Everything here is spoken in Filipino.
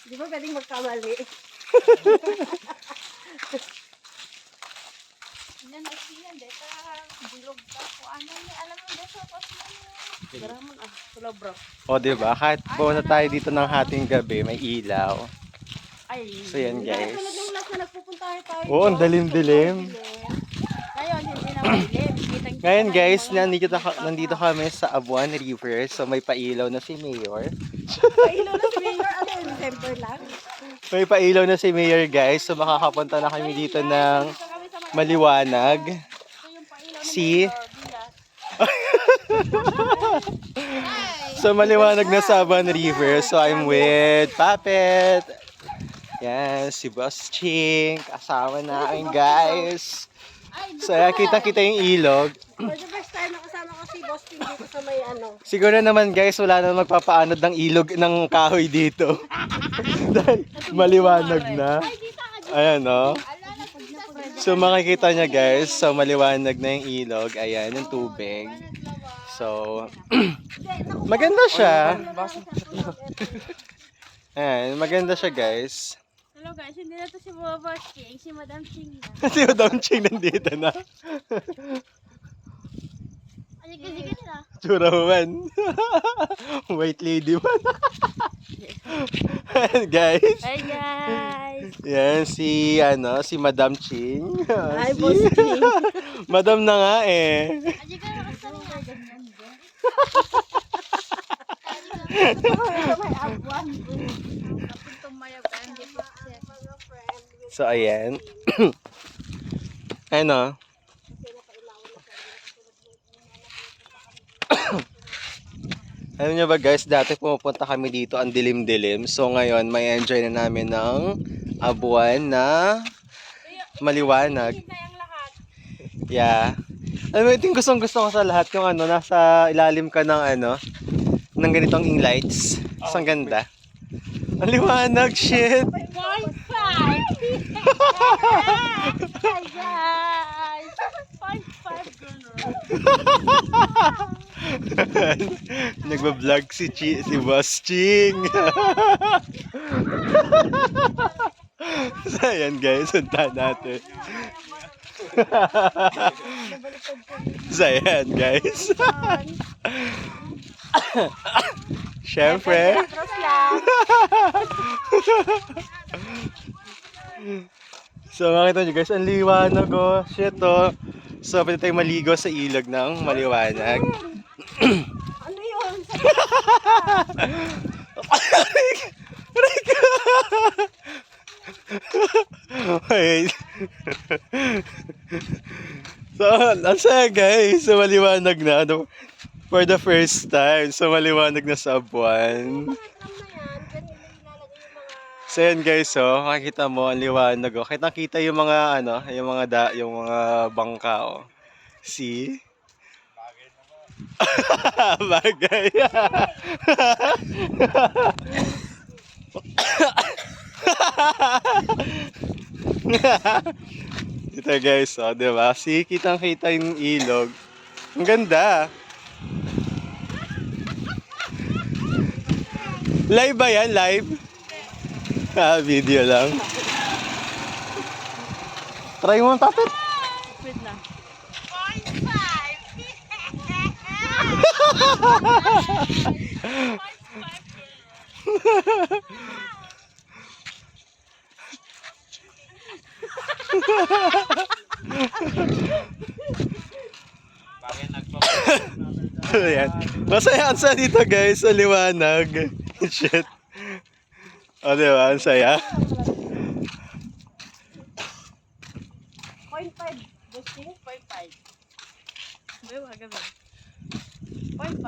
Di ba pwedeng magkamali? Yan ay siyan, deta bulog ka ko ano ni alam mo deta pas mo. Garaman sula bro. O, diba? Kahit pumunta tayo dito ng hating gabi, may ilaw. Ay. So, yan, guys. Tulad yung last na nagpupunta tayo. Oo, ang dalim-dilim. Ngayon, hindi na madilim. Kitang-kita Ngayon, na guys, yung mga nandito kami sa Abuan River. So, may pailaw na si Mayor. pailaw na si Mayor. Ano yun? December lang? May pailaw na si Mayor, guys. So, makakapunta na kami dito ng maliwanag. Ito yung pailaw ni Si... Mayor Diaz. So, maliwanag na sa Abuan River. So, I'm with Papet. Yan, si Boss Ching. Kasama namin, guys. So, kita-kita yung ilog. For the first time, nakasama ko si Boss Ping dito sa may ano. Siguro naman, guys, wala na magpapaanod ng ilog ng kahoy dito. Dahil maliwanag na. Ayan, no? So, makikita niya, guys. So, maliwanag na yung ilog. Ayan, yung tubig. So, maganda siya. Ayan, maganda siya, guys. Hello guys, hindi na to si Boss Ching, si Madam Ching na. Si Madam Ching nandito na. Ay, kasi nila. Tsura man. White lady man. Ayan, guys. Hi guys. Yan, si Madam Ching. Hi, Boss Ching. Madam na nga eh. Ay, ka nakasama ka ganyan din. May abuan. So, ayan. Ano? Alam niyo ba guys, dati pumupunta kami dito, ang dilim-dilim. So, ngayon, may enjoy na namin ng Abuan na maliwanag. Yeah. Alam mo, ito yung gustong-gusto ko sa lahat. Yung ano, nasa ilalim ka ng ano, ng ganitong ing lights. So, ang ganda. Ang liwanag, shit! 0.5! Hi guys! 0.5 gano'n. Nagbablog si Boss Ching. So, ayan guys, punta natin. So, ayan guys. Siyempre. Cross lang. So, makita nyo guys, ang liwanag oh. Shit oh. So, pwede tayong maligo sa ilog ng maliwanag. Ano yun? Wait. So, ang saya guys, so maliwanag na. Ano, for the first time, so maliwanag na sa buwan. So yan guys, oh, makikita mo ang liwanag oh. Kahit nakita yung mga ano, yung mga bangka oh. See? Bagay. Ito guys, oh, 'di ba? See, kitang-kita yung ilog. Ang ganda. Live ba yan? Live? Video lang. Try mo ang tapit. Wait na. 0.5. Ayan. Masaya ang saya dito guys, sa liwanag. Shit. O diba, ang saya. 0.5. Gusto mo? 0.5. Diba, ganun. 0.5.